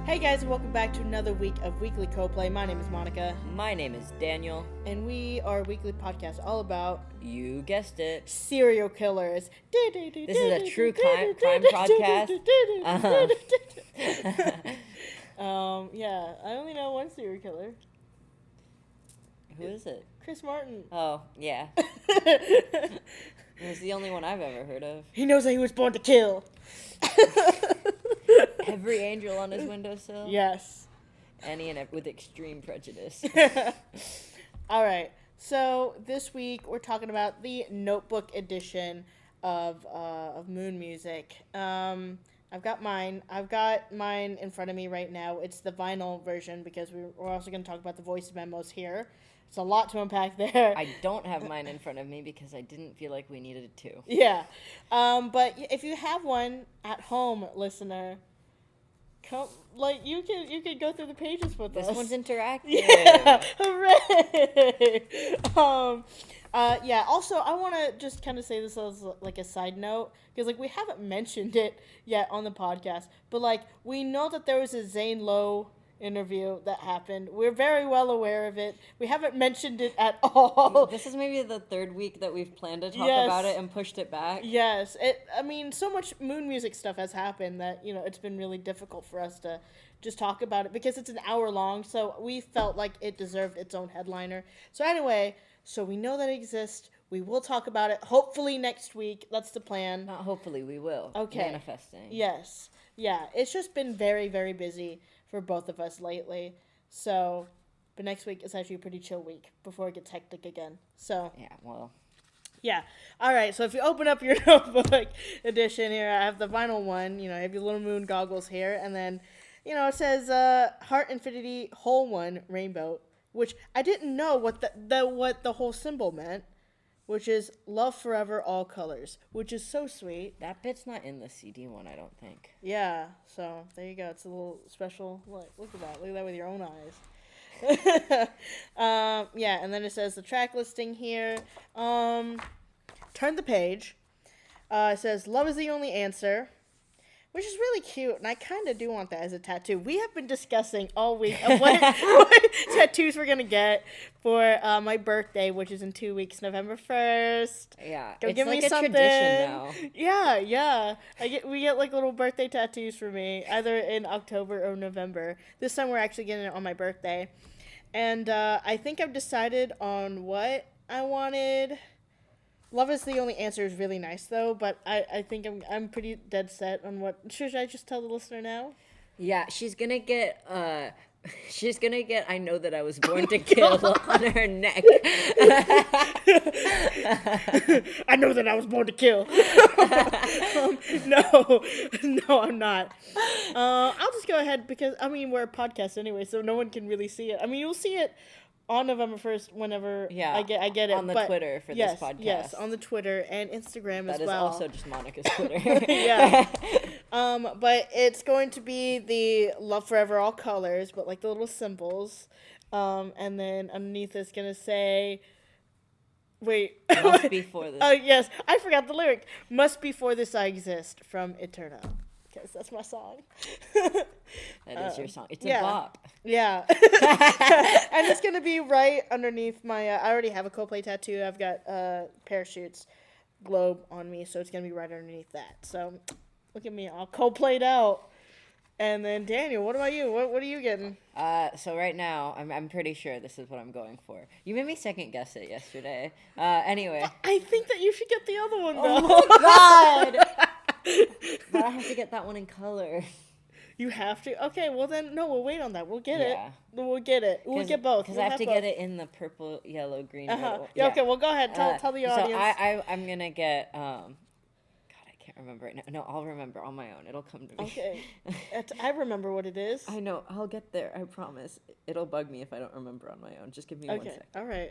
Hey guys, and welcome back to another week of Weekly Co-Play. My name is Monica. My name is Daniel. And we are a weekly podcast all about... You guessed it. Serial killers. This is a true crime podcast. Yeah, I only know one serial killer. Who is it? Chris Martin. Oh, yeah. He's the only one I've ever heard of. He knows that he was born to kill. Every angel on his windowsill? Yes. Any and with extreme prejudice. All right. So this week we're talking about the Notebook edition of MUSiC. I've got mine in front of me right now. It's the vinyl version because we're also going to talk about the voice memos here. It's a lot to unpack there. I don't have mine in front of me because I didn't feel like we needed to. Yeah. But if you have one at home, listener, you could go through the pages with us. This one's interactive. Yeah. Hooray. Yeah. Also, I want to just kind of say this as like a side note because we haven't mentioned it yet on the podcast, but we know that there was a Zane Lowe interview that happened. We're very well aware of it. We haven't mentioned it at all. This is maybe the third week that we've planned to talk about it and pushed it back. Yes. So much MUSiC stuff has happened that, it's been really difficult for us to just talk about it because it's an hour long, so we felt like it deserved its own headliner. So anyway, we know that it exists. We will talk about it hopefully next week. That's the plan. Not hopefully, we will. Okay. Manifesting. Yes. Yeah. It's just been very, very busy for both of us lately. So, but next week is actually a pretty chill week before it gets hectic again. So. Yeah, well. Yeah. All right. So if you open up your Notebook edition here, I have the vinyl one. I have your little moon goggles here. And then, it says Heart Infinity Whole One Rainbow, which I didn't know what the whole symbol meant, which is love forever, all colors, which is so sweet. That bit's not in the CD one, I don't think. Yeah, so there you go. It's a little special. Look at that. Look at that with your own eyes. Yeah, and then it says the track listing here. Turn the page. It says love is the only answer, which is really cute, and I kind of do want that as a tattoo. We have been discussing all week of what tattoos we're going to get for my birthday, which is in 2 weeks, November 1st. Yeah, Go it's give like me a something. tradition now. Yeah. We get little birthday tattoos for me, either in October or November. This time we're actually getting it on my birthday. And I think I've decided on what I wanted. Love is the only answer is really nice, though, but I think I'm pretty dead set on what... Should I just tell the listener now? Yeah, she's gonna get I know that I was born to kill on her neck. I know that I was born to kill. No, I'm not. I'll just go ahead because, we're a podcast anyway, so no one can really see it. You'll see it on November 1st, whenever I get it. On the Twitter for this podcast. Yes, on the Twitter and Instagram as well. That is also just Monica's Twitter. Yeah. But it's going to be the love forever, all colors, but the little symbols. And then underneath it's going to say... Wait. Must be for this. Oh, yes. I forgot the lyric. Must be for this I exist from Eterna. Because that's my song. That is your song. It's a bop. Yeah. And it's going to be right underneath my... I already have a co-play tattoo. I've got parachutes globe on me, so it's going to be right underneath that. So, look at me. All co-played out. And then, Daniel, what about you? What are you getting? So right now, I'm pretty sure this is what I'm going for. You made me second guess it yesterday. Anyway. But I think that you should get the other one, though. Oh, my God! But I have to get that one in color. You have to? Okay, well then, no, we'll wait on that. We'll get it. We'll get it. We'll get both. Because I have to get it in the purple, yellow, green, red. Yeah, okay, well, go ahead. Tell the audience. So I'm going to get... God, I can't remember right now. No, I'll remember on my own. It'll come to me. Okay. I remember what it is. I know. I'll get there. I promise. It'll bug me if I don't remember on my own. Just give me 1 second. All right.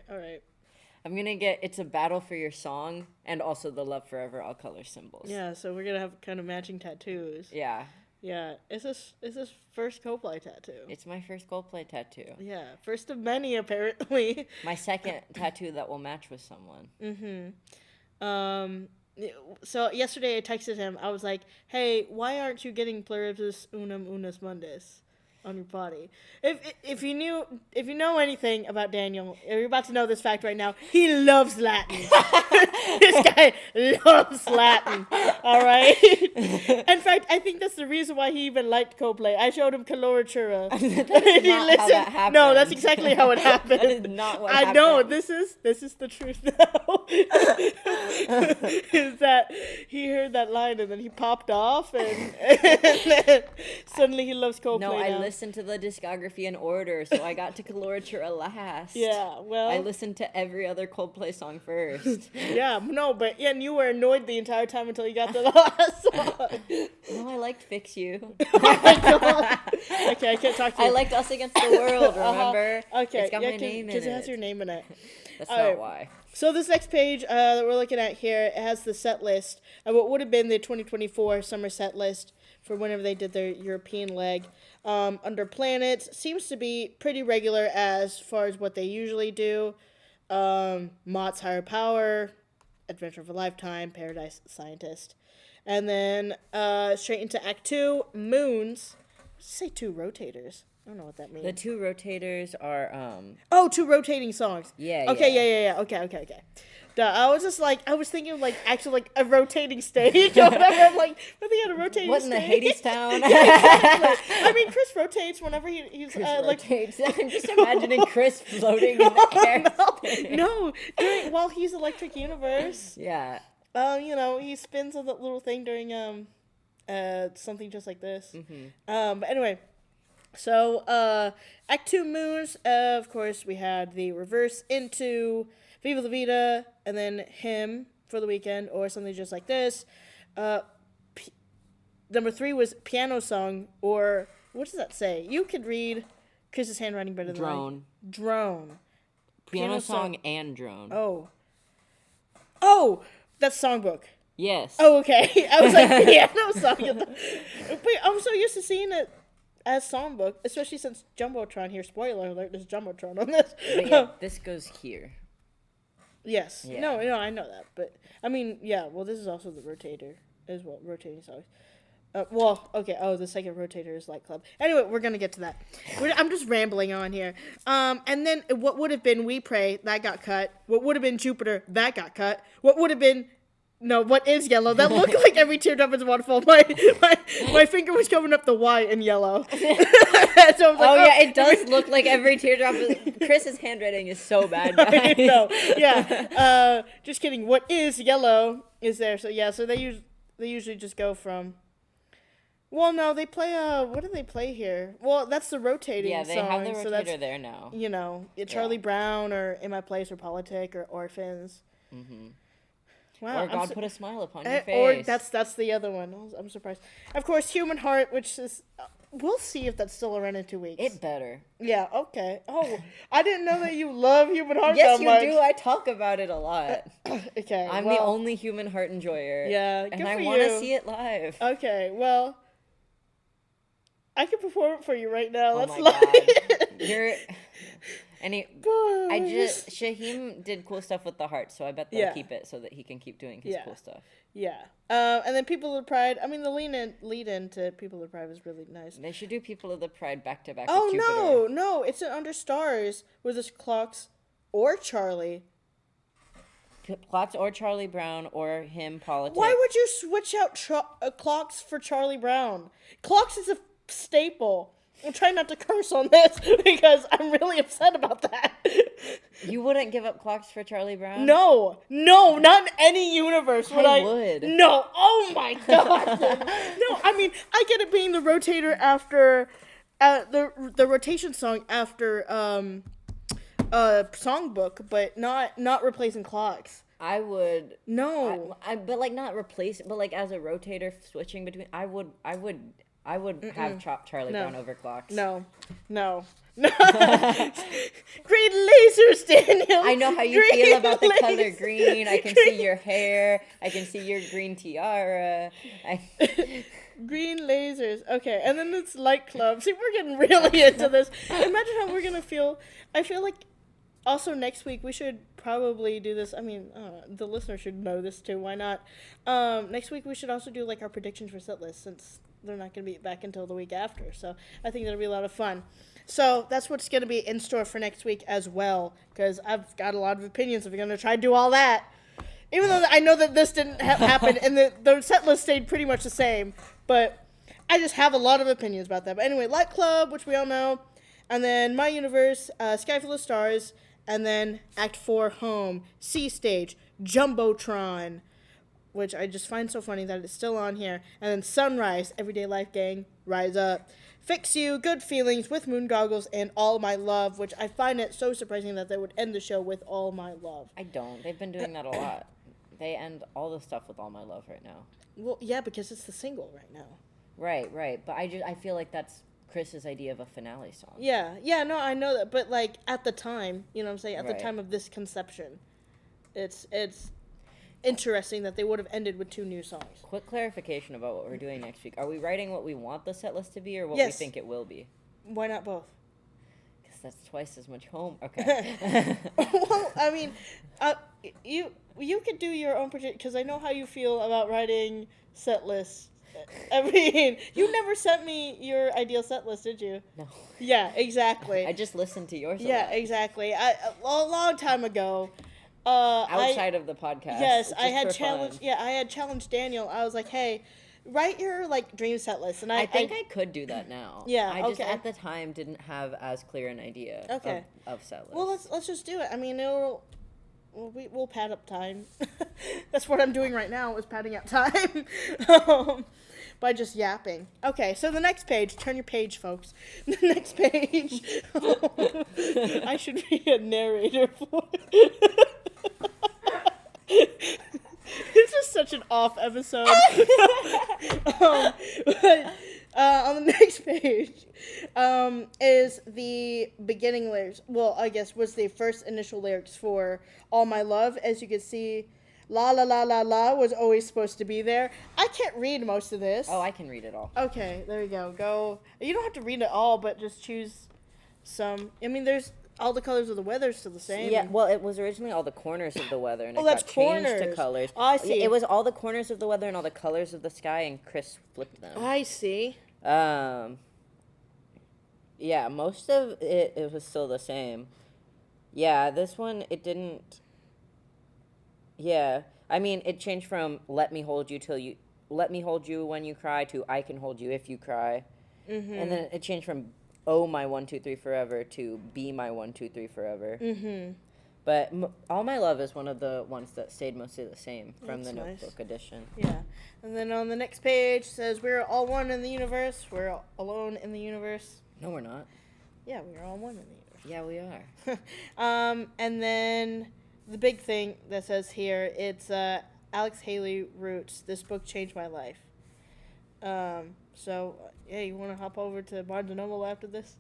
I'm going to get It's a Battle for Your Song and also the Love Forever All Color symbols. Yeah, so we're going to have kind of matching tattoos. Yeah. Yeah. Is this first co-play tattoo? It's my first Coldplay tattoo. Yeah. First of many, apparently. My second tattoo that will match with someone. Mm-hmm. So yesterday I texted him. I was like, hey, why aren't you getting Pluribus Unum Unus Mundus? on your body. If you know anything about Daniel, you're about to know this fact right now. He loves Latin. This guy loves Latin. All right. In fact, I think that's the reason why he even liked Coldplay. I showed him Coloratura. That's not how that happened. No, that's exactly how it happened. That is not what happened. I know. This is the truth now. Is that he heard that line and then he popped off and then suddenly he loves Coldplay. No, I now. listened to the discography in order, so I got to Coloratura last. Yeah, well, I listened to every other Coldplay song first. Yeah, no, but yeah, and you were annoyed the entire time until you got to the last song. No, I liked Fix You. Oh my God. Okay, I can't talk to you. I liked Us Against the World, remember? Okay, It's got yeah, my name in it. because it has your name in it. That's All not right. why. So this next page that we're looking at here, it has the set list of what would have been the 2024 summer set list for whenever they did their European leg. Under planets, seems to be pretty regular as far as what they usually do. Mott's Higher Power, Adventure of a Lifetime, Paradise Scientist. And then straight into Act 2, Moons. Say 2 rotators. I don't know what that means. The 2 rotators are, Oh, 2 rotating songs. Yeah, Okay, yeah. yeah. Okay. Duh, I was just like, I was thinking of like actually like a rotating stage or whatever. I'm like, but they had a rotating what, stage. in the Hades town? Exactly. I mean, Chris rotates whenever he's Chris like. rotates. I'm just imagining Chris floating in the air. No, while he's Electric Universe. Yeah. He spins on that little thing during something just like this. Mm-hmm. But anyway. So, Act 2 Moons, of course, we had the reverse into Viva La Vida, and then Him for the Weekend, or something just like this. Number 3 was Piano Song, or, what does that say? You could read Chris's handwriting better than Drone. Drone. Piano song and drone. Oh, that's Songbook. Yes. Oh, okay. I was like, Piano Song. Wait, I'm so used to seeing it as Songbook, especially since Jumbotron here, spoiler alert, there's Jumbotron on this. But yeah, this goes here. Yes. Yeah. No, I know that. But, I mean, yeah, well, this is also the rotator as well, rotating songs. The second rotator is Light Club. Anyway, we're going to get to that. I'm just rambling on here. And then what would have been We Pray, that got cut. What would have been Jupiter, that got cut. What would have been... No, what is yellow? That looked like every teardrop is a waterfall. My finger was covering up the Y in yellow. So I was like, yeah, it does look like every teardrop. Chris's handwriting is so bad, guys. No, yeah. Just kidding. What is yellow is there. So yeah, so they usually just go from. Well, no, they play. What do they play here? Well, that's the rotating. Yeah, they song, have the so rotator that's, there now. Charlie Brown or In My Place or Politic or Orphans. Mm-hmm. Wow, or God put a smile upon your face. Or that's the other one. I'm surprised. Of course, Human Heart, which is... we'll see if that's still around in 2 weeks. It better. Yeah, okay. Oh, I didn't know that you love Human Heart yes, that much. Yes, you do. I talk about it a lot. Okay, I'm the only Human Heart enjoyer. Yeah, and I want to see it live. Okay, well... I can perform it for you right now. Oh That's my God. You're... Shaheem did cool stuff with the heart, so I bet they'll keep it so that he can keep doing his cool stuff. Yeah. And then People of the Pride, I mean, the lead in to People of the Pride was really nice. They should do People of the Pride back-to-back with Jupiter. Oh, no, it's an Under Stars with this Clocks or Charlie. Clocks or Charlie Brown or Him, Politics. Why would you switch out Clocks for Charlie Brown? Clocks is a staple. I'm trying not to curse on this because I'm really upset about that. You wouldn't give up Clocks for Charlie Brown? No, not in any universe would I. Would. No, oh my God. No, I mean, I get it being the rotator after, the rotation song after, Songbook, but not replacing Clocks. I would. No. But like not replace, but like as a rotator switching between, I would have chopped Charlie Brown over Clocks. No. Great lasers, Daniel. I know how you feel about the color green. I can see your hair. I can see your green tiara. Green lasers. Okay, and then it's Light Club. See, we're getting really into this. Imagine how we're gonna feel. I feel like also next week we should probably do this. I mean, the listener should know this too. Why not? Next week we should also do like our predictions for set list since they're not going to be back until the week after. So I think that'll be a lot of fun. So that's what's going to be in store for next week as well, because I've got a lot of opinions if we're going to try to do all that. Even though I know that this didn't happen and the set list stayed pretty much the same, but I just have a lot of opinions about that. But anyway, Light Club, which we all know, and then My Universe, Sky Full of Stars, and then Act 4 Home, C Stage, Jumbotron, which I just find so funny that it's still on here, and then Sunrise, Everyday Life Gang, Rise Up, Fix You, Good Feelings, With Moon Goggles, and All My Love, which I find it so surprising that they would end the show with All My Love. I don't. They've been doing that a lot. They end all the stuff with All My Love right now. Well, yeah, because it's the single right now. Right. But I feel like that's Chris's idea of a finale song. Yeah, no, I know that, but like at the time, you know what I'm saying, at the time of this conception, it's interesting that they would have ended with 2 new songs. Quick clarification about what we're doing next week. Are we writing what we want the set list to be or what we think it will be? Why not both? Because that's twice as much home. Okay. Well, I mean, you could do your own project, because I know how you feel about writing set lists. I mean, you never sent me your ideal set list, did you? No. Yeah, exactly. I just listened to yours. Yeah, exactly. A long time ago. Outside of the podcast. Yes, I had challenged. Yeah, I had challenged Daniel. I was like, "Hey, write your like dream set list." And I think I could do that now. Yeah, I just at the time didn't have as clear an idea. Of set list. Well, let's just do it. I mean, we'll pad up time. That's what I'm doing right now, is padding up time. By just yapping. Okay, so the next page. Turn your page, folks. The next page. I should be a narrator for it. It's just such an off episode. But on the next page is the beginning lyrics. Well, I guess was the first initial lyrics for All My Love. As you can see, la la la la la was always supposed to be there. I can't read most of this. Oh, I can read it all. Okay, there you go. Go. You don't have to read it all, but just choose some. I mean, there's all the colors of the weather still the same. Yeah, well, it was originally all the corners of the weather, and it got changed to colors. Oh, I see. It was all the corners of the weather and all the colors of the sky, and Chris flipped them. I see. Yeah, most of it was still the same. Yeah, this one, it didn't... Yeah, I mean, it changed from let me hold you when you cry to I can hold you if you cry. Mm-hmm. And then it changed from oh my 1 2 3 forever to be my 1 2 3 forever. Mm-hmm. But All My Love is one of the ones that stayed mostly the same from the Notebook edition. Yeah. And then on the next page it says we're all one in the universe. We're all alone in the universe. No, we're not. Yeah, we're all one in the universe. Yeah, we are. And then the big thing that says here, it's Alex Haley Roots. This book changed my life. So, yeah, you want to hop over to Barnes & Noble after this?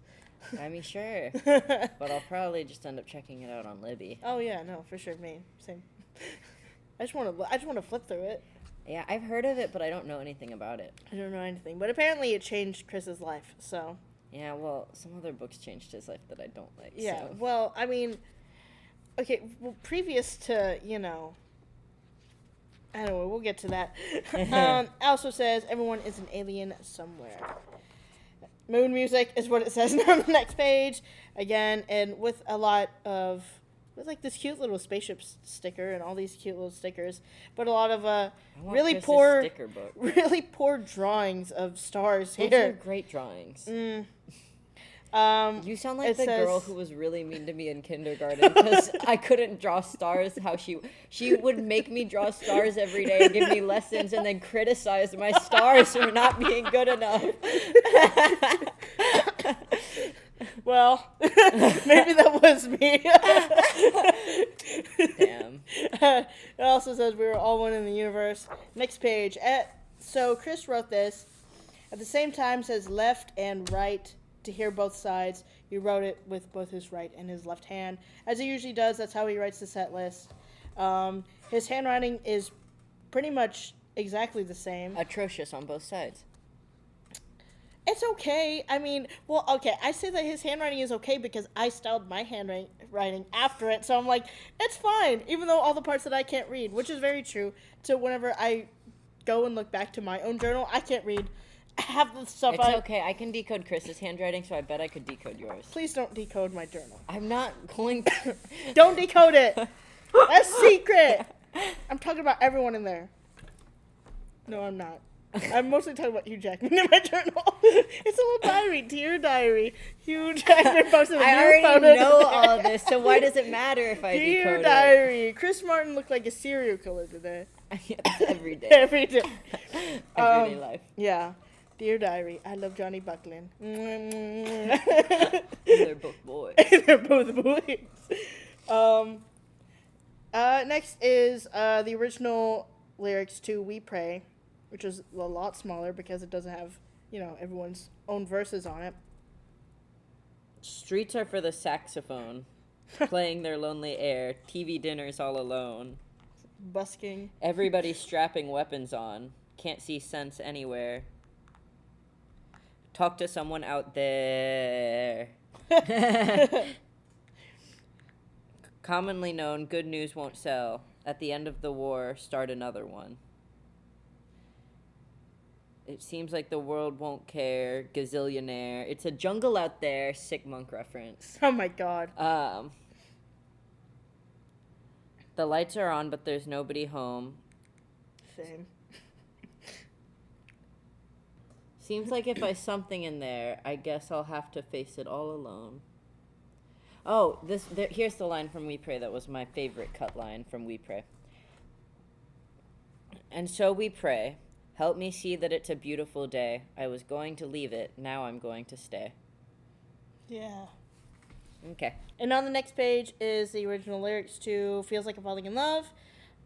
I mean, sure. But I'll probably just end up checking it out on Libby. Oh, yeah, no, for sure. Me, same. I just want to flip through it. Yeah, I've heard of it, but I don't know anything about it. I don't know anything. But apparently it changed Chris's life, so... Yeah, well, some other books changed his life that I don't like. Yeah, so. well, I mean... Okay, well, previous to, anyway, we'll get to that. Also says, everyone is an alien somewhere. Moon music is what it says on the next page. Again, and with a lot of... With, like, this cute little spaceship sticker and all these cute little stickers. But a lot of really poor drawings of stars here. Those are great drawings. You sound like the girl who was really mean to me in kindergarten because I couldn't draw stars. How she would make me draw stars every day and give me lessons and then criticize my stars for not being good enough. Well, maybe that was me. Damn. It also says we were all one in the universe. Next page. So Chris wrote this. At the same time says left and right to hear both sides. He wrote it with both his right and his left hand. As he usually does, that's how he writes the set list. His handwriting is pretty much exactly the same. Atrocious on both sides. It's okay. I mean, well, okay, I say that his handwriting is okay because I styled my handwriting after it, so I'm like, it's fine, even though all the parts that I can't read, which is very true. So whenever I go and look back to my own journal, I can't read half the stuff It's okay. I can decode Chris's handwriting, so I bet I could decode yours. Please don't decode my journal. I'm not going to. Don't decode it. That's secret. I'm talking about everyone in there. No, I'm not. I'm mostly talking about Hugh Jackman in my journal. It's a little diary, dear diary. Hugh Jackman posted a new I photo already know today. all this, so why does it matter if I Dear decode diary. Chris Martin looked like a serial killer today. it? Every day. Every day. Everyday life. Yeah. Dear diary, I love Johnny Buckland. They're both boys. They're both boys. Next is the original lyrics to We Pray, which is a lot smaller because it doesn't have, everyone's own verses on it. Streets are for the saxophone, playing their lonely air. TV dinners all alone. Busking. Everybody strapping weapons on. Can't see sense anywhere. Talk to someone out there. Commonly known, good news won't sell. At the end of the war, start another one. It seems like the world won't care. Gazillionaire. It's a jungle out there. Sick monk reference. Oh my god. The lights are on, but there's nobody home. Same. Seems like if I something in there, I guess I'll have to face it all alone. Oh, here's the line from We Pray that was my favorite cut line from We Pray. And so we pray, help me see that it's a beautiful day. I was going to leave it, now I'm going to stay. Yeah. Okay. And on the next page is the original lyrics to Feels Like I'm Falling in Love.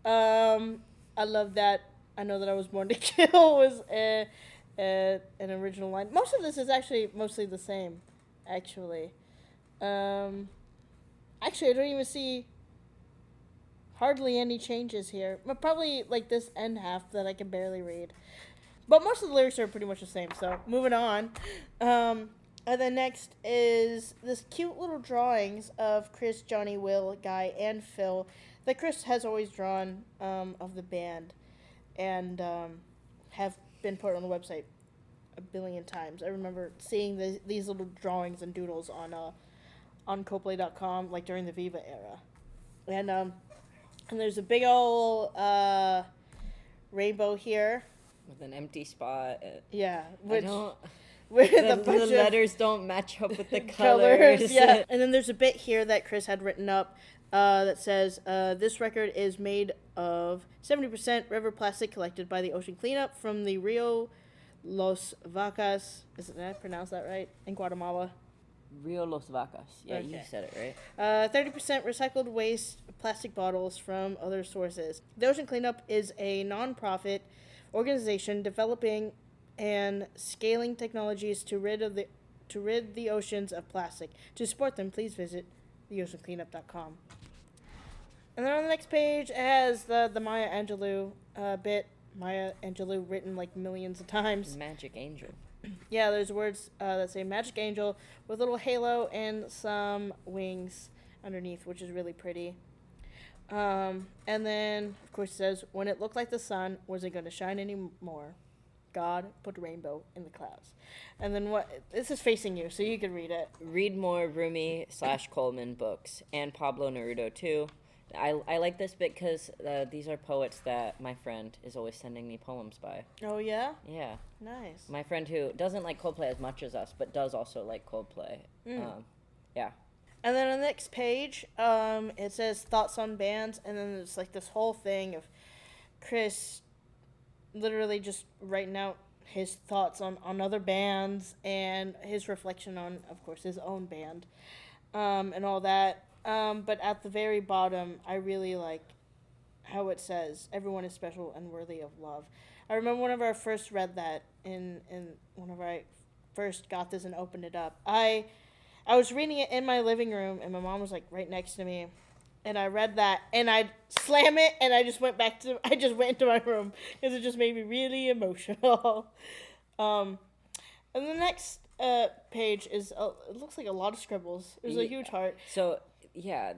I love that. I know that I was born to kill was an original line. Most of this is actually mostly the same, actually. Actually, I don't even see hardly any changes here. But probably like this end half that I can barely read. But most of the lyrics are pretty much the same. So moving on. And then next is this cute little drawings of Chris, Johnny, Will, Guy, and Phil that Chris has always drawn of the band and have been put on the website a billion times. I remember seeing these little drawings and doodles on Coldplay.com like during the Viva era. And there's a big old rainbow here. With an empty spot. Yeah, With the letters don't match up with the colors. Yeah. And then there's a bit here that Chris had written up that says, this record is made of 70% river plastic collected by the ocean cleanup from the Rio Los Vacas. Did I pronounce that right? In Guatemala. Rio Los Vacas. Yeah, Okay. You said it right. 30% recycled waste plastic bottles from other sources. The Ocean Cleanup is a non-profit organization developing and scaling technologies to rid the oceans of plastic. To support them, please visit theoceancleanup.com. And then on the next page, it has the Maya Angelou bit. Maya Angelou written like millions of times. Magic Angel. Yeah, there's words that say Magic Angel with a little halo and some wings underneath, which is really pretty. And then, of course, it says, when it looked like the sun wasn't going to shine anymore, God put a rainbow in the clouds. And then this is facing you, so you can read it. Read more Rumi/Coleman books, and Pablo Neruda, too. I like this bit because these are poets that my friend is always sending me poems by. Oh, yeah? Yeah. Nice. My friend who doesn't like Coldplay as much as us, but does also like Coldplay. Yeah. And then on the next page, it says thoughts on bands, and then there's like this whole thing of Chris literally just writing out his thoughts on other bands and his reflection on, of course, his own band and all that. But at the very bottom, I really like how it says, everyone is special and worthy of love. I remember whenever I first read that, whenever I first got this and opened it up, I was reading it in my living room, and my mom was like right next to me, and I read that, and I'd slam it, and I just went into my room, because it just made me really emotional. And the next page is, it looks like a lot of scribbles. There's a huge heart. So, yeah,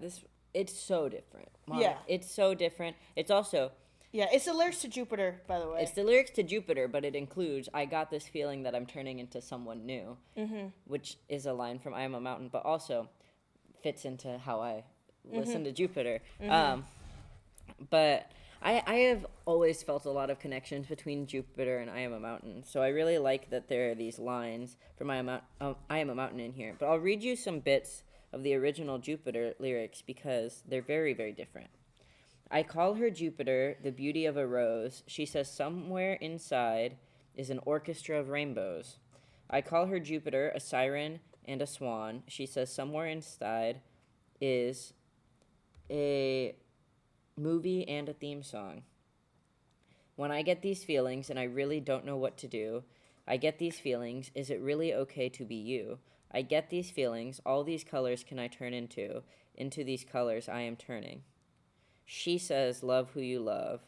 it's so different. Mom, Yeah. It's so different. It's also, Yeah, it's the lyrics to Jupiter, by the way. It's the lyrics to Jupiter, but it includes, I got this feeling that I'm turning into someone new, which is a line from I Am a Mountain, but also fits into how I listen to Jupiter. But I have always felt a lot of connections between Jupiter and I Am a Mountain, so I really like that there are these lines from I Am a Mountain in here. But I'll read you some bits of the original Jupiter lyrics because they're very, very different. I call her Jupiter, the beauty of a rose. She says somewhere inside is an orchestra of rainbows. I call her Jupiter, a siren and a swan. She says somewhere inside is a movie and a theme song. When I get these feelings and I really don't know what to do, I get these feelings, is it really okay to be you? I get these feelings, all these colors can I turn into these colors I am turning. She says, love who you love,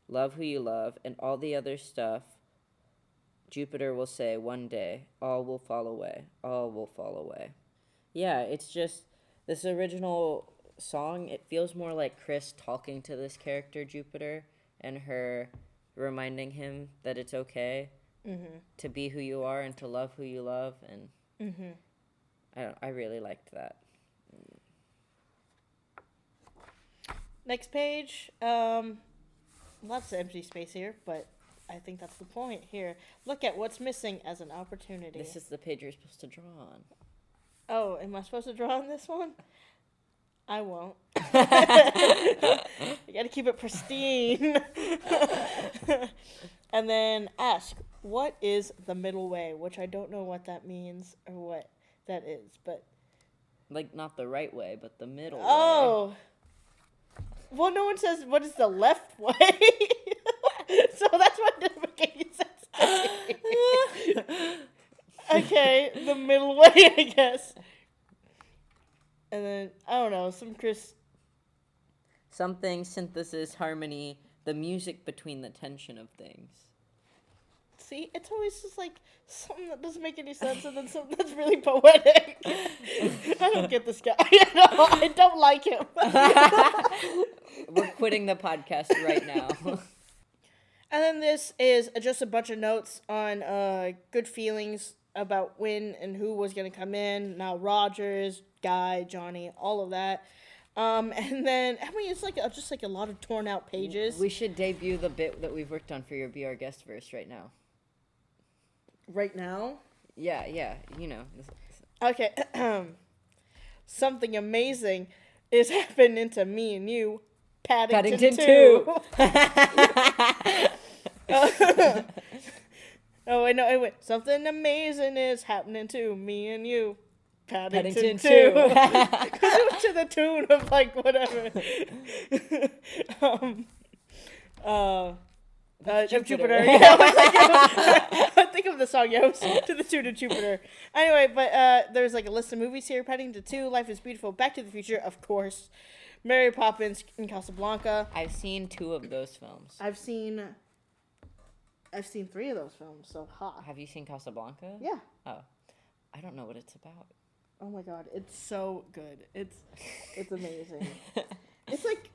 and all the other stuff, Jupiter will say, one day, all will fall away, all will fall away. Yeah, it's just, this original song, it feels more like Chris talking to this character, Jupiter, and her reminding him that it's okay to be who you are and to love who you love, and I really liked that. Next page. Lots of empty space here, but I think that's the point here. Look at what's missing as an opportunity. This is the page you're supposed to draw on. Oh, am I supposed to draw on this one? I won't. You gotta keep it pristine. And then ask, what is the middle way? Which I don't know what that means or what that is, but... Like, not the right way, but the middle way. Oh! Well, no one says what is the left way. So that's what didn't make any sense to me. Okay, the middle way, I guess. And then, I don't know, Something, synthesis, harmony, the music between the tension of things. See, it's always just like something that doesn't make any sense and then something that's really poetic. I don't get this guy. I don't like him. We're quitting the podcast right now. And then this is just a bunch of notes on good feelings about when and who was going to come in. Now Rogers, Guy, Johnny, all of that. And then, I mean, it's like just like a lot of torn out pages. We should debut the bit that we've worked on for your Be Our Guest verse right now. Right now? Yeah, you know. Okay. Something amazing is happening to me and you. Paddington 2. Oh, wait. Something amazing is happening to me and you. Paddington 2. Because it was to the tune of, like, whatever. Jupiter. Yeah, I think of the song, yeah, it was to the tune of Jupiter. Anyway, but there's, like, a list of movies here. Paddington 2, Life is Beautiful, Back to the Future, of course. Mary Poppins and Casablanca. I've seen 2 of those films. I've seen 3 of those films, so ha. Have you seen Casablanca? Yeah. Oh. I don't know what it's about. Oh my god, it's so good. It's amazing. It's like,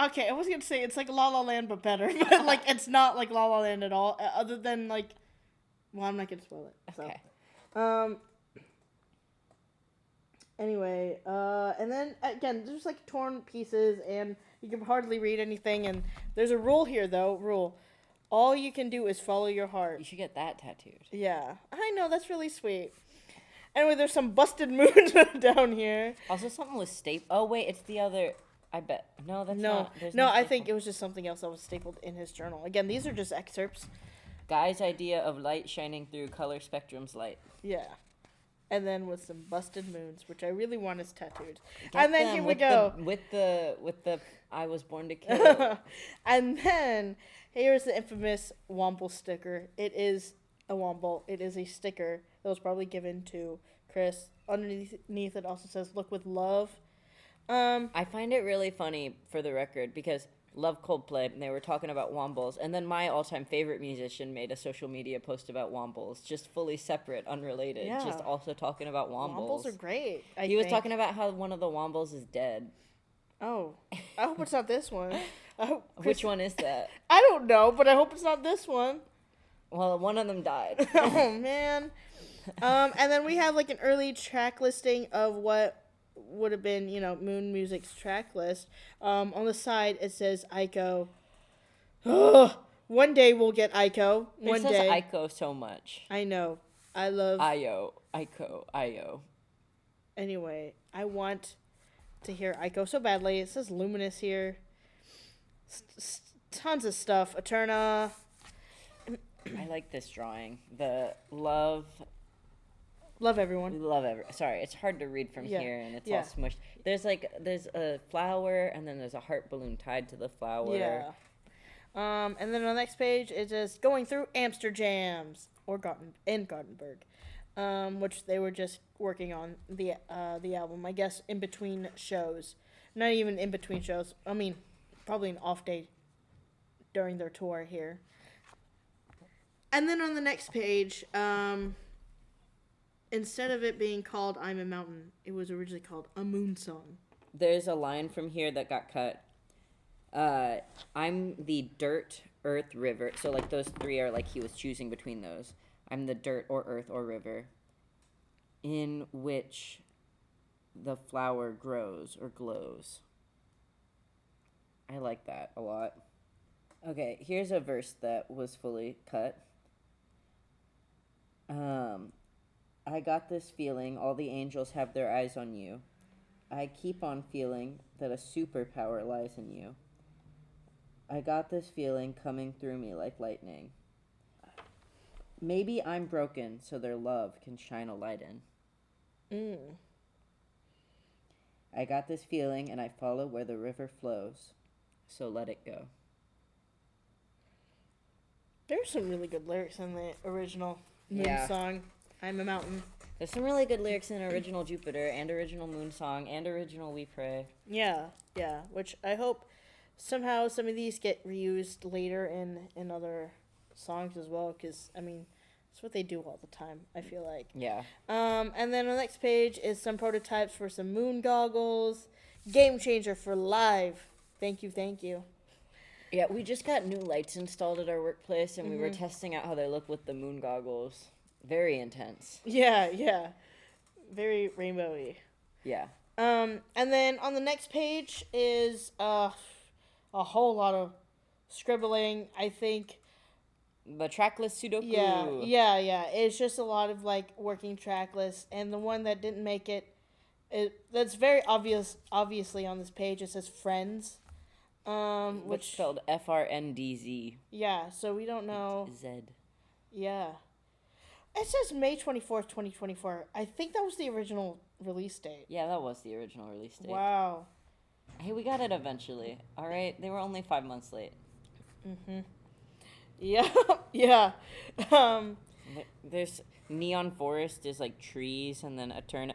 okay, I was gonna say it's like La La Land but better, but like it's not like La La Land at all. Other than like, well, I'm not gonna spoil it. So. Okay. Anyway, and then again, there's like torn pieces, and you can hardly read anything. And there's a rule here, though. Rule: all you can do is follow your heart. You should get that tattooed. Yeah, I know, that's really sweet. Anyway, there's some busted moons down here. Also, something was stapled. Oh wait, it's the other. I bet no, that's not. No, I think it was just something else that was stapled in his journal. Again, these are just excerpts. Guy's idea of light shining through color spectrum's light. Yeah. And then with some busted moons, which I really want as tattooed. And then here we go. With the I was born to kill. And then here's the infamous Womble sticker. It is a Womble. It is a sticker that was probably given to Chris. Underneath it also says, "Look with love." I find it really funny, for the record, because love Coldplay, and they were talking about Wombles, and then my all-time favorite musician made a social media post about Wombles, just fully separate, unrelated, just also talking about Wombles. Wombles are great. He was talking about how one of the Wombles is dead. Oh, I hope it's not this one. I hope Which one is that? I don't know, but I hope it's not this one. Well, one of them died. Oh man. And then we have like an early track listing of what would have been, MUSic's track list. On the side it says Aiko. Ugh. One day we'll get Aiko. One It says day. Aiko so much. I know. I love. Aiko, Io. Anyway, I want to hear Aiko so badly. It says Luminous here. Tons of stuff. Eterna. I like this drawing. The love Everyone. Sorry, it's hard to read from Yeah. here, and it's Yeah. all smushed. There's a flower, and then there's a heart balloon tied to the flower. Yeah. And then on the next page it says going through Amsterdams or Gothenburg, which they were just working on the album. I guess in between shows, not even in between shows. I mean, probably an off day during their tour here. And then on the next page, instead of it being called "I'm a Mountain," it was originally called "A Moon Song." There's a line from here that got cut. I'm the dirt, earth, river. So, like, those three are like he was choosing between those. I'm the dirt or earth or river in which the flower grows or glows. I like that a lot. Okay, here's a verse that was fully cut. I got this feeling all the angels have their eyes on you. I keep on feeling that a superpower lies in you. I got this feeling coming through me like lightning. Maybe I'm broken so their love can shine a light in. I got this feeling and I follow where the river flows, so let it go. There's some really good lyrics in the original Moon song, "I'm a Mountain." There's some really good lyrics in original Jupiter and original Moon Song and original We Pray. Yeah, which I hope somehow some of these get reused later in other songs as well, because, I mean, that's what they do all the time, I feel like. Yeah. And then on the next page is some prototypes for some moon goggles. Game changer for live. Thank you. Yeah, we just got new lights installed at our workplace, and we were testing out how they look with the moon goggles. Very intense. Yeah. Very rainbowy. Yeah. And then on the next page is a whole lot of scribbling, I think. The tracklist Sudoku. Yeah. It's just a lot of, like, working track lists. And the one that didn't make that's very obviously on this page, it says Friends. Which spelled FRNDZ. Yeah, so we don't know. Z. Yeah. It says May 24th, 2024. I think that was the original release date. Yeah, that was the original release date. Wow. Hey, we got it eventually. All right, they were only 5 months late. Yeah. There's Neon Forest is like trees, and then Eterna.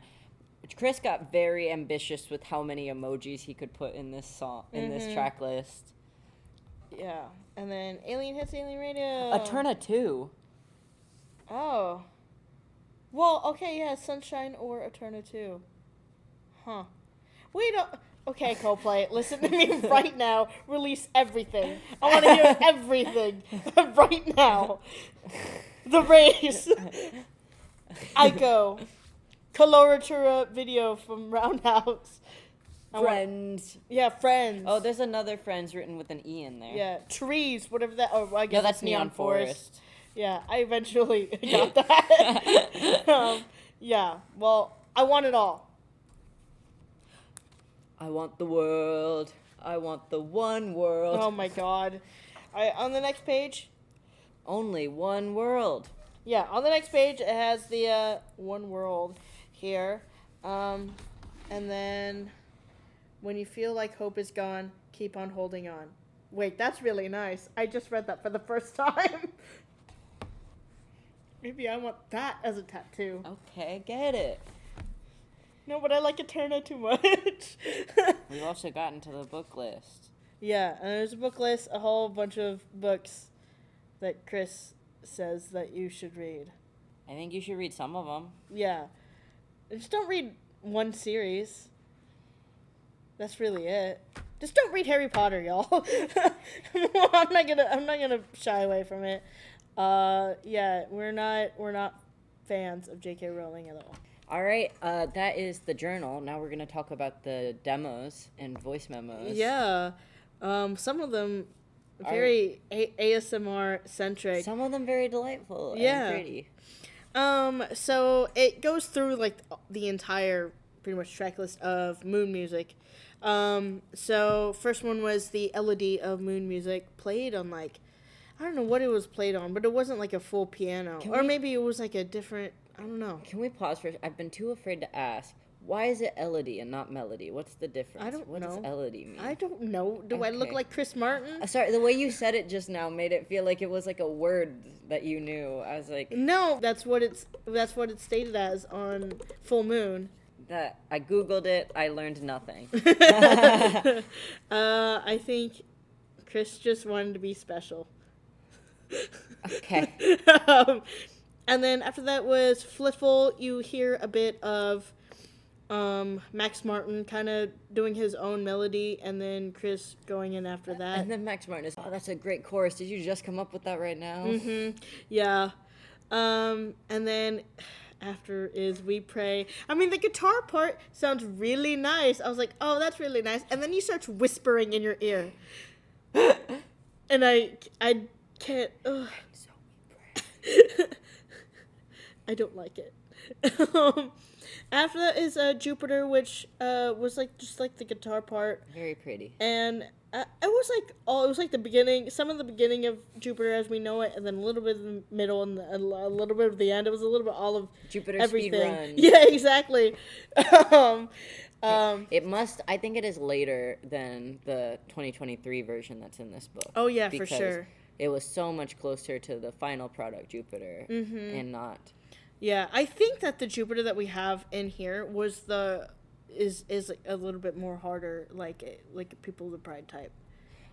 Chris got very ambitious with how many emojis he could put in this song, in this track list. Yeah, and then Alien Hits Alien Radio. Eterna 2. Oh. Well, okay, yeah, Sunshine or Eterna 2. Huh. We don't... Okay, Coldplay, listen to me right now. Release everything. I want to hear everything right now. The Race. Aiko. Coloratura video from Roundhouse. Friends. Yeah, Friends. Oh, there's another Friends written with an E in there. Yeah, Trees, whatever that... Oh, I guess No, that's it's Neon Forest. Forest. Yeah, I eventually got that. Yeah, well, I want it all. I want the world. I want the one world. Oh my god. Alright, on the next page. Only one world. Yeah, on the next page it has the one world here. And then when you feel like hope is gone, keep on holding on. Wait, that's really nice. I just read that for the first time. Maybe I want that as a tattoo. Okay, get it. No, but I like Eterna too much. We've also gotten to the book list. Yeah, and there's a book list, a whole bunch of books that Chris says that you should read. I think you should read some of them. Yeah. Just don't read one series. That's really it. Just don't read Harry Potter, y'all. I'm not gonna shy away from it. Yeah, we're not fans of J.K. Rowling at all. All right, that is the journal. Now we're gonna talk about the demos and voice memos. Yeah, some of them very ASMR centric. Some of them very delightful Yeah. and pretty. So it goes through like the entire pretty much track list of Moon Music. So first one was the Elodie of Moon Music, played on like, I don't know what it was played on, but it wasn't like a full piano, or maybe it was like a different, I don't know. Can we pause for? I've been too afraid to ask. Why is it Elodie and not melody? What's the difference? I don't know. What does Elodie mean? I don't know. Do I look Okay. like Chris Martin? Sorry, the way you said it just now made it feel like it was like a word that you knew. I was like, No, that's what it's stated as on Full Moon. that. I googled it. I learned nothing. I think Chris just wanted to be special. Okay. And then after that was Fliffle. You hear a bit of Max Martin kind of doing his own melody, and then Chris going in after that. And then Max Martin is, oh, that's a great chorus. Did you just come up with that right now? Yeah. And then after is We Pray. I mean, the guitar part sounds really nice. I was like, oh, that's really nice. And then he starts whispering in your ear. And I can't. Ugh. So we pray. I don't like it. After that is Jupiter, which was like just like the guitar part, Very pretty. and it was like the beginning, some of the beginning of Jupiter as we know it, and then a little bit of the middle and a little bit of the end. It was a little bit all of Jupiter everything. speedrun. Yeah, exactly. It must. I think it is later than the 2023 version that's in this book. Oh yeah, for because sure. It was so much closer to the final product, Jupiter, and not. Yeah, I think that the Jupiter that we have in here was is like a little bit more harder, like People of the Pride type.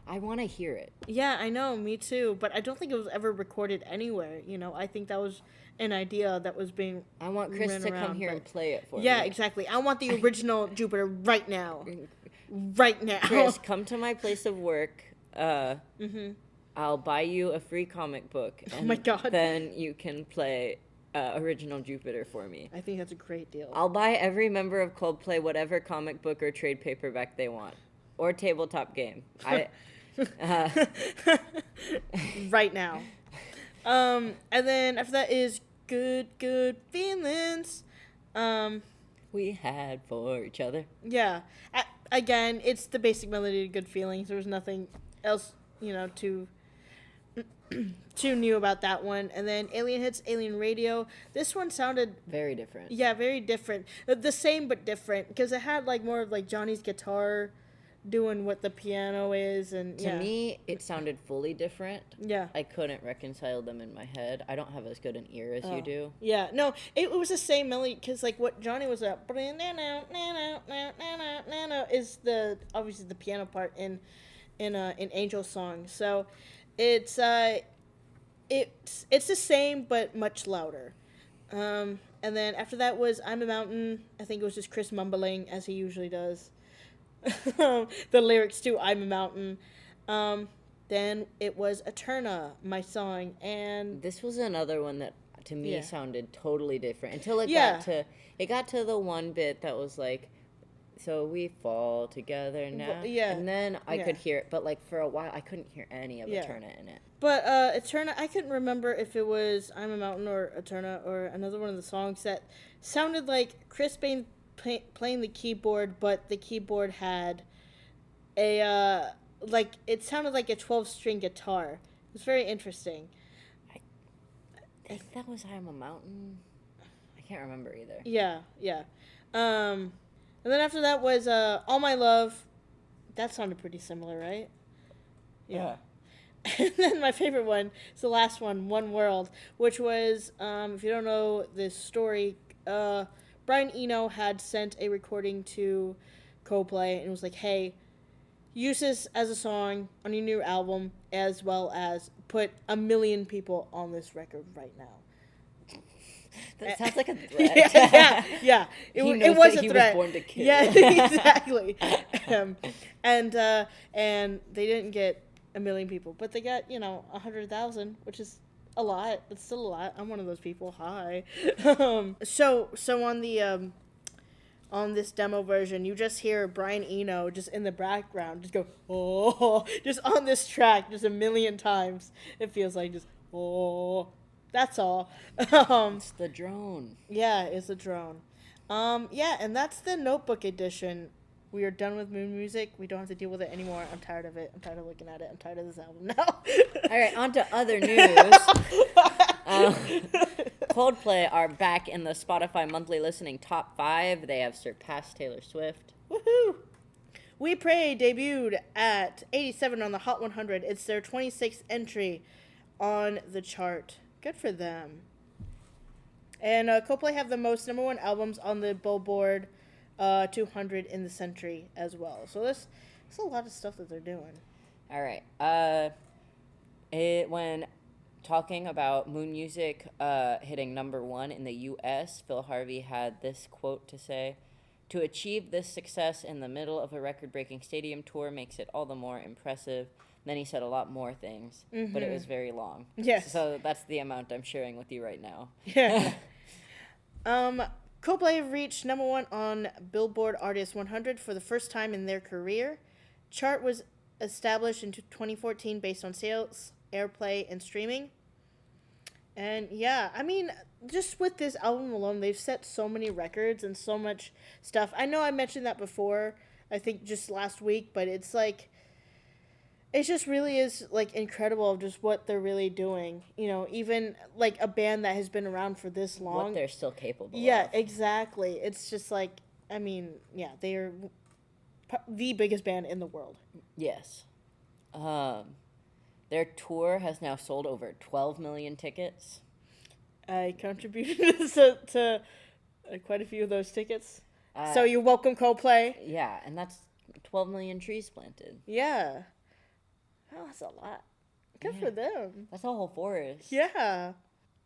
I want to hear it. Yeah, I know, me too. But I don't think it was ever recorded anywhere. You know, I think that was an idea that was being. I want Chris ran to around, come here and play it for me. Yeah, exactly. I want the original Jupiter right now. Right now. Chris, come to my place of work. I'll buy you a free comic book. And my God. Then you can play original Jupiter for me. I think that's a great deal. I'll buy every member of Coldplay whatever comic book or trade paperback they want. Or tabletop game. Right now. And then after that is Good Feelings. We had for each other. Yeah. Again, it's the basic melody of Good Feelings. There was nothing else, too new about that one. And then Alien Hits, Alien Radio. This one sounded Very different. Yeah, very different. The same but different, because it had like more of like Johnny's guitar doing what the piano is, and To me, it sounded fully different. Yeah. I couldn't reconcile them in my head. I don't have as good an ear as you do. Yeah, no, it was the same melody, because like what Johnny was at is obviously the piano part in Angel's song. So it's the same but much louder. And then after that was I'm a Mountain. I think it was just Chris mumbling as he usually does. The lyrics to I'm a Mountain. Then it was Eterna, my song, and This was another one that to me Yeah. sounded totally different until it Yeah. got to the one bit that was like, so we fall together now. yeah. And then I Yeah. could hear it, but like for a while I couldn't hear any of Yeah. Eterna in it. But Eterna, I couldn't remember if it was I'm a Mountain or Eterna or another one of the songs that sounded like Chris Payne playing the keyboard, but the keyboard had a it sounded like a 12-string guitar. It was very interesting. I think that was I'm a Mountain. I can't remember either. Yeah. And then after that was All My Love. That sounded pretty similar, right? Yeah. And then my favorite one is the last one, One World, which was, if you don't know this story, Brian Eno had sent a recording to Coldplay and was like, hey, use this as a song on your new album, as well as put 1 million people on this record right now. That sounds like a threat. Yeah. He It knows was that a he threat. was born to kill. Yeah, exactly. um, and they didn't get 1 million people, but they got 100,000, which is a lot. It's still a lot. I'm one of those people. Hi. So on this demo version, you just hear Brian Eno just in the background, just go, oh, just on this track, just 1 million times. It feels like just, oh, that's all. It's the drone. Yeah, it's a drone. Yeah, and that's the Notebook edition. We are done with MUSiC. We don't have to deal with it anymore. I'm tired of it. I'm tired of looking at it. I'm tired of this album now. All right, on to other news. Coldplay are back in the Spotify monthly listening top 5. They have surpassed Taylor Swift. Woohoo! We Pray debuted at 87 on the Hot 100. It's their 26th entry on the chart. Good for them. And Coldplay have the most #1 albums on the Billboard 200 in the century as well. So there's a lot of stuff that they're doing. All right. When talking about MUSiC hitting #1 in the U.S., Phil Harvey had this quote to say, "To achieve this success in the middle of a record-breaking stadium tour makes it all the more impressive." Then he said a lot more things, but it was very long. Yes. So that's the amount I'm sharing with you right now. Yeah. Coldplay reached #1 on Billboard Artist 100 for the first time in their career. Chart was established in 2014 based on sales, airplay, and streaming. And yeah, I mean, just with this album alone, they've set so many records and so much stuff. I know I mentioned that before, I think just last week, but it's like, it just really is like incredible of just what they're really doing. Even like a band that has been around for this long. What they're still capable of. Yeah, exactly. It's just like, I mean, yeah, they are the biggest band in the world. Yes. Their tour has now sold over 12 million tickets. I contributed to quite a few of those tickets. So you're welcome, Coldplay. Yeah, and that's 12 million trees planted. Yeah. Oh, that's a lot. Good for them. That's a whole forest. Yeah.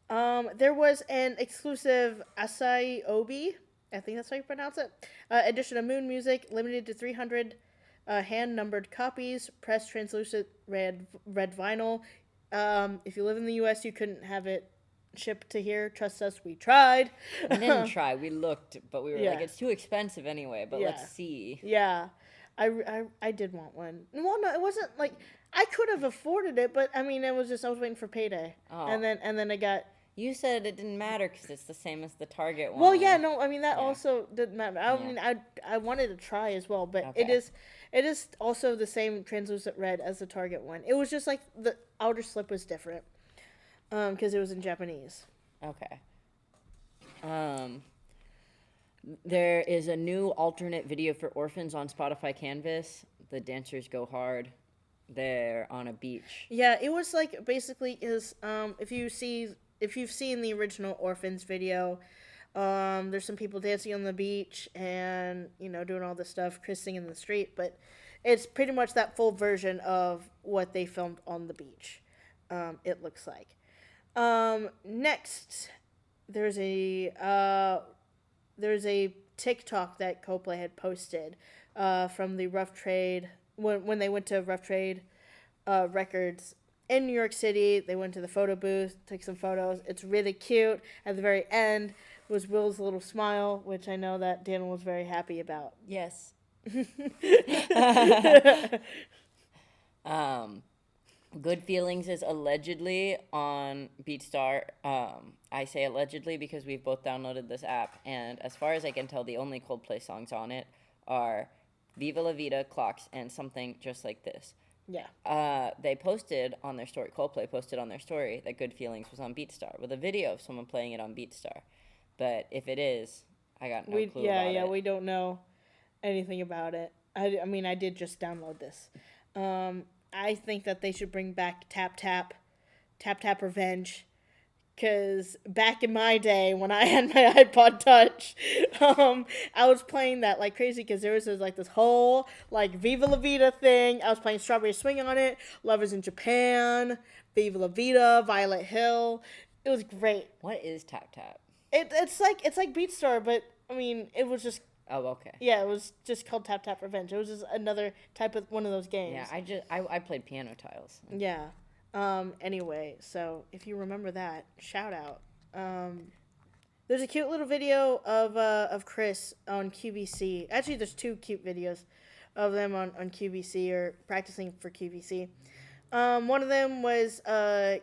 There was an exclusive Asai Obi, I think that's how you pronounce it, edition of MUSiC, limited to 300 hand-numbered copies, pressed translucent red vinyl. If you live in the U.S., you couldn't have it shipped to here. Trust us, we tried. We didn't try. We looked, but we were like, it's too expensive anyway, but let's see. Yeah. I did want one. Well, no, it wasn't like, I could have afforded it, but I mean, it was just, I was waiting for payday. Oh. And then I got... You said it didn't matter because it's the same as the Target one. Well, yeah, no, I mean, that also didn't matter. I mean, I wanted to try as well, but it is also the same translucent red as the Target one. It was just like the outer slip was different because it was in Japanese. Okay. There is a new alternate video for orphans on Spotify Canvas. The dancers go hard. They're on a beach. Yeah, it was like basically if you've seen the original Orphans video, there's some people dancing on the beach and doing all this stuff, kissing in the street, but it's pretty much that full version of what they filmed on the beach. It looks like. Next, there's a TikTok that Coldplay had posted from the Rough Trade when they went to Rough Trade Records in New York City. They went to the photo booth, took some photos. It's really cute. At the very end was Will's little smile, which I know that Daniel was very happy about. Yes. Good Feelings is allegedly on BeatStar. I say allegedly because we've both downloaded this app, and as far as I can tell, the only Coldplay songs on it are Viva La Vida, Clocks, and Something Just Like This. Yeah. They posted on their story, Coldplay posted on their story that Good Feelings was on BeatStar with a video of someone playing it on BeatStar. But if it is, I got no clue about it. Yeah, we don't know anything about it. I mean, I did just download this. I think that they should bring back Tap Tap Revenge. Because back in my day, when I had my iPod Touch, I was playing that like crazy because there was like this whole like Viva La Vida thing. I was playing Strawberry Swing on it, Lovers in Japan, Viva La Vida, Violet Hill. It was great. What is Tap Tap? It's like BeatStar, but I mean, it was just Oh, okay. yeah, it was just called Tap Tap Revenge. It was just another type of one of those games. Yeah, I played piano tiles. Yeah. Anyway, so if you remember that, shout out. There's a cute little video of Chris on QVC. Actually, there's two cute videos of them on QVC or practicing for QVC. One of them was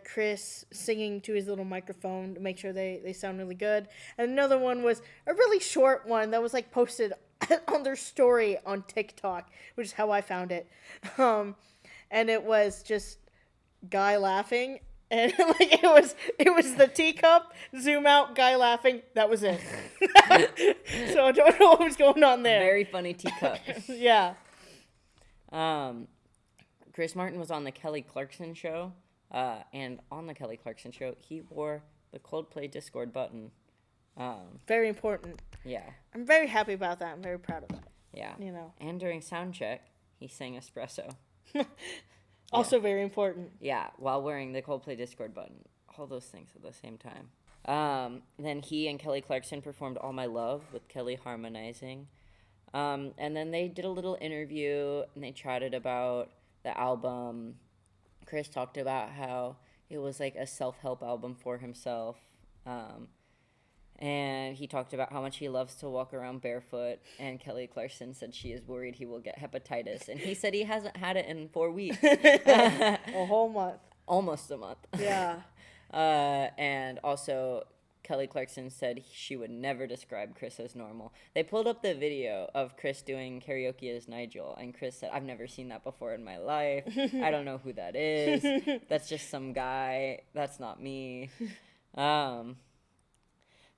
Chris singing to his little microphone to make sure they sound really good. And another one was a really short one that was like posted on their story on TikTok, which is how I found it. And it was just guy laughing. And like it was the teacup, zoom out, guy laughing. That was it. So I don't know what was going on there. Very funny teacup. Yeah. Chris Martin was on the Kelly Clarkson show, and on the Kelly Clarkson show, he wore the Coldplay Discord button. Very important. Yeah. I'm very happy about that. I'm very proud of that. Yeah. You know. And during sound check, he sang Espresso. Also very important. Yeah, while wearing the Coldplay Discord button. All those things at the same time. Then he and Kelly Clarkson performed All My Love with Kelly harmonizing. And then they did a little interview, and they chatted about the album. Chris talked about how it was like a self-help album for himself. And he talked about how much he loves to walk around barefoot. And Kelly Clarkson said she is worried he will get hepatitis. And he said he hasn't had it in 4 weeks. A whole month. Almost a month. Yeah. And also, Kelly Clarkson said she would never describe Chris as normal. They pulled up the video of Chris doing karaoke as Nigel. And Chris said, I've never seen that before in my life. I don't know who that is. That's just some guy. That's not me.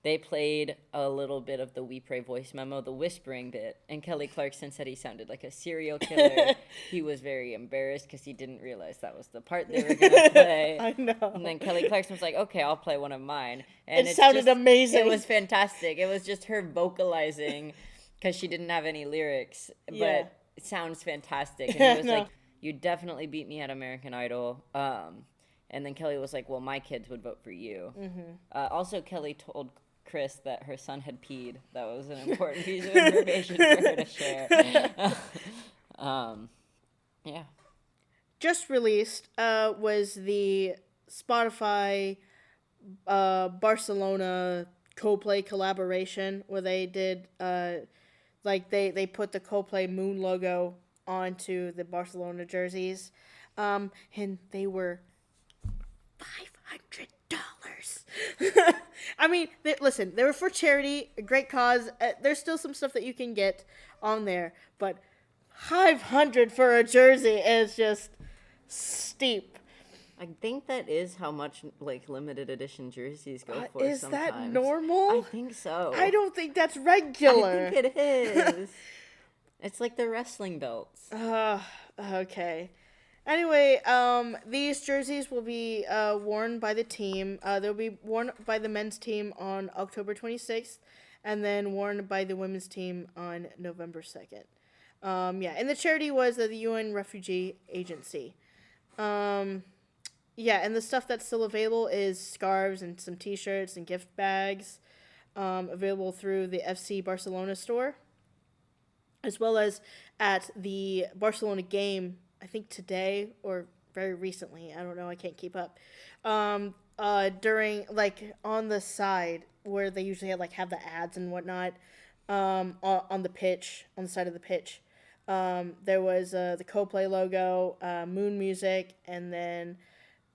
They played a little bit of the We Pray voice memo, the whispering bit, and Kelly Clarkson said he sounded like a serial killer. He was very embarrassed because he didn't realize that was the part they were going to play. I know. And then Kelly Clarkson was like, okay, I'll play one of mine. And it sounded amazing. It was fantastic. It was just her vocalizing because she didn't have any lyrics, but it sounds fantastic. And he was like, you definitely beat me at American Idol. And then Kelly was like, well, my kids would vote for you. Mm-hmm. Also, Kelly told Chris that her son had peed. That was an important piece of information for her to share. Yeah. Just released was the Spotify Barcelona Coldplay collaboration where they did they put the Coldplay moon logo onto the Barcelona jerseys, and they were $500. I mean, listen, they were for charity, a great cause. There's still some stuff that you can get on there, but $500 for a jersey is just steep. I think that is how much like limited edition jerseys go for. Is sometimes. That normal? I think so. I don't think that's regular. I think it is. It's like the wrestling belts. Okay. Anyway, these jerseys will be worn by the team. They'll be worn by the men's team on October 26th, and then worn by the women's team on November 2nd. And the charity was the UN Refugee Agency. And the stuff that's still available is scarves and some T-shirts and gift bags, available through the FC Barcelona store, as well as at the Barcelona game. I think today or very recently, I don't know, I can't keep up. During on the side where they usually have the ads and whatnot, on the pitch, on the side of the pitch, there was the Coldplay logo, Moon Music, and then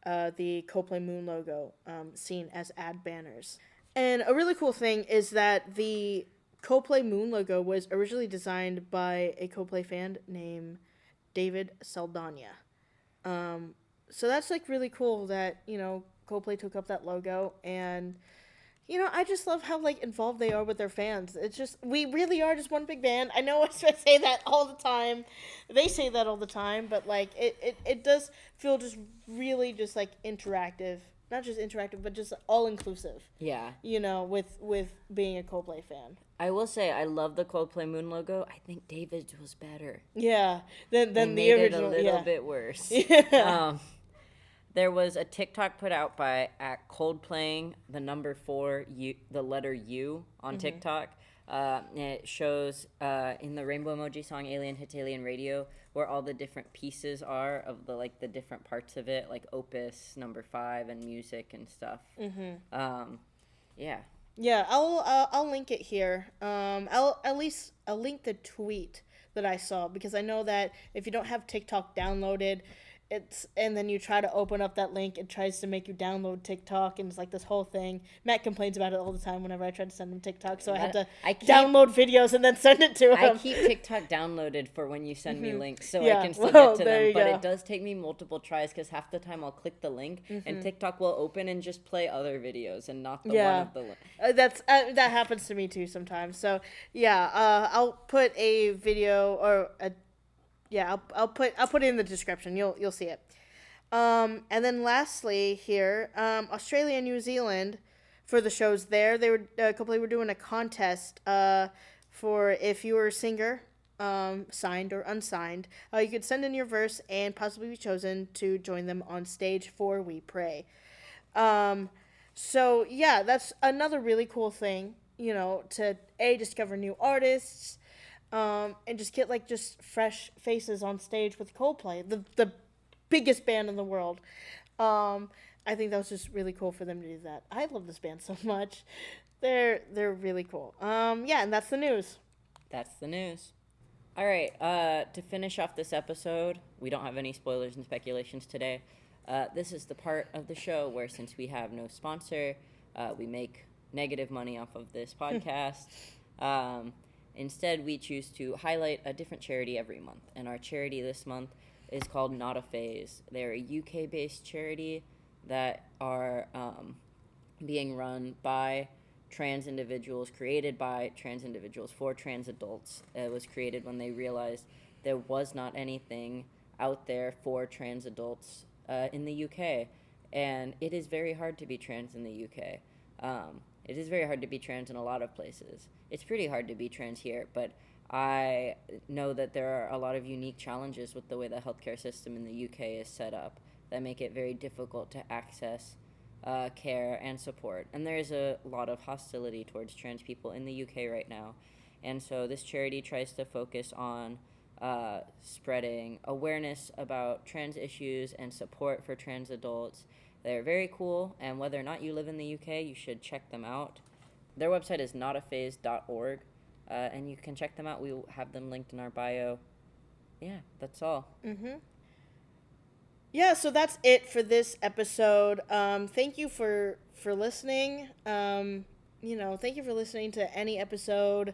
the Coldplay Moon logo seen as ad banners. And a really cool thing is that the Coldplay Moon logo was originally designed by a Coldplay fan named David Saldana. So that's really cool that, Coldplay took up that logo, and, I just love how involved they are with their fans. It's just, we really are just one big band. I know I say that all the time. They say that all the time, but it does feel just really just interactive. Not just interactive, but just all inclusive. Yeah. With being a Coldplay fan. I will say I love the Coldplay Moon logo. I think David's was better. Yeah, than they the made original. It a little bit worse. Yeah. There was a TikTok put out by at Coldplaying, the number 4, the letter U on TikTok. It shows in the rainbow emoji song "Alien Hits Alien Radio" where all the different pieces are of the different parts of it, like Opus number 5 and MUSiC and stuff. Yeah. Yeah, I'll link it here. I'll link the tweet that I saw, because I know that if you don't have TikTok downloaded, and then you try to open up that link, it tries to make you download TikTok, and it's like this whole thing. Matt complains about it all the time whenever I try to send him TikTok, so I had to download videos and then send it to him. I keep TikTok downloaded for when you send me links, so I can still get to them, but it does take me multiple tries, because half the time I'll click the link, and TikTok will open and just play other videos, and not the one of the links. That happens to me too sometimes, so yeah, I'll put a video, or I'll put it in the description. You'll see it. And then lastly here, Australia and New Zealand, for the shows there, they were doing a contest for if you were a singer, signed or unsigned, you could send in your verse and possibly be chosen to join them on stage for We Pray. So yeah, that's another really cool thing, to discover new artists. And just get just fresh faces on stage with Coldplay, the biggest band in the world. I think that was just really cool for them to do that. I love this band so much. They're really cool. Yeah, and that's the news. That's the news. All right, to finish off this episode, we don't have any spoilers and speculations today. This is the part of the show where, since we have no sponsor, we make negative money off of this podcast. Instead, we choose to highlight a different charity every month, and our charity this month is called Not a Phase. They're a UK-based charity that are being run by trans individuals, created by trans individuals for trans adults. It was created when they realized there was not anything out there for trans adults in the UK, and it is very hard to be trans in the UK. It is very hard to be trans in a lot of places. It's pretty hard to be trans here, but I know that there are a lot of unique challenges with the way the healthcare system in the UK is set up that make it very difficult to access care and support. And there is a lot of hostility towards trans people in the UK right now. And so this charity tries to focus on spreading awareness about trans issues and support for trans adults. They're very cool, and whether or not you live in the UK, you should check them out. Their website is notaphase.org, and you can check them out. We will have them linked in our bio. Yeah, that's all. Yeah, so that's it for this episode. Thank you for listening. Thank you for listening to any episode,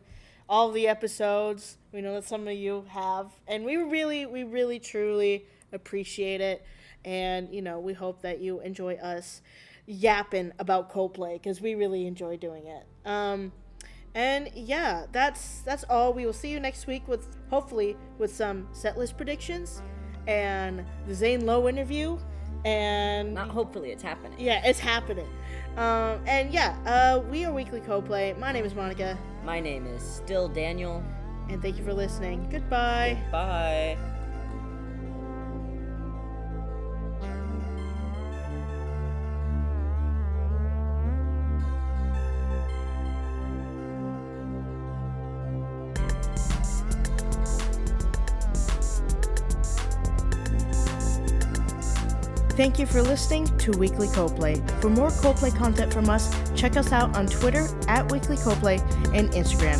all the episodes. We know that some of you have, and we really, truly appreciate it. And, we hope that you enjoy us yapping about Coldplay, because we really enjoy doing it. And yeah, that's all. We will see you next week hopefully with some setlist predictions and the Zane Lowe interview. And not hopefully, it's happening. Yeah, it's happening. And yeah, we are Weekly Coldplay. My name is Monica. My name is still Daniel. And thank you for listening. Goodbye. Bye. Thank you for listening to Weekly Coldplay. For more Coldplay content from us, check us out on Twitter @Weekly Coldplay and Instagram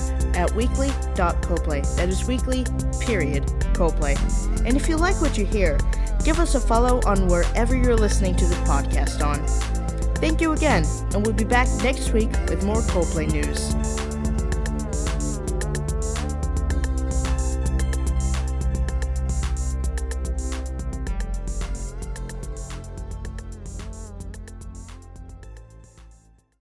@weekly.coldplay. That is weekly, Coldplay. And if you like what you hear, give us a follow on wherever you're listening to this podcast on. Thank you again, and we'll be back next week with more Coldplay news.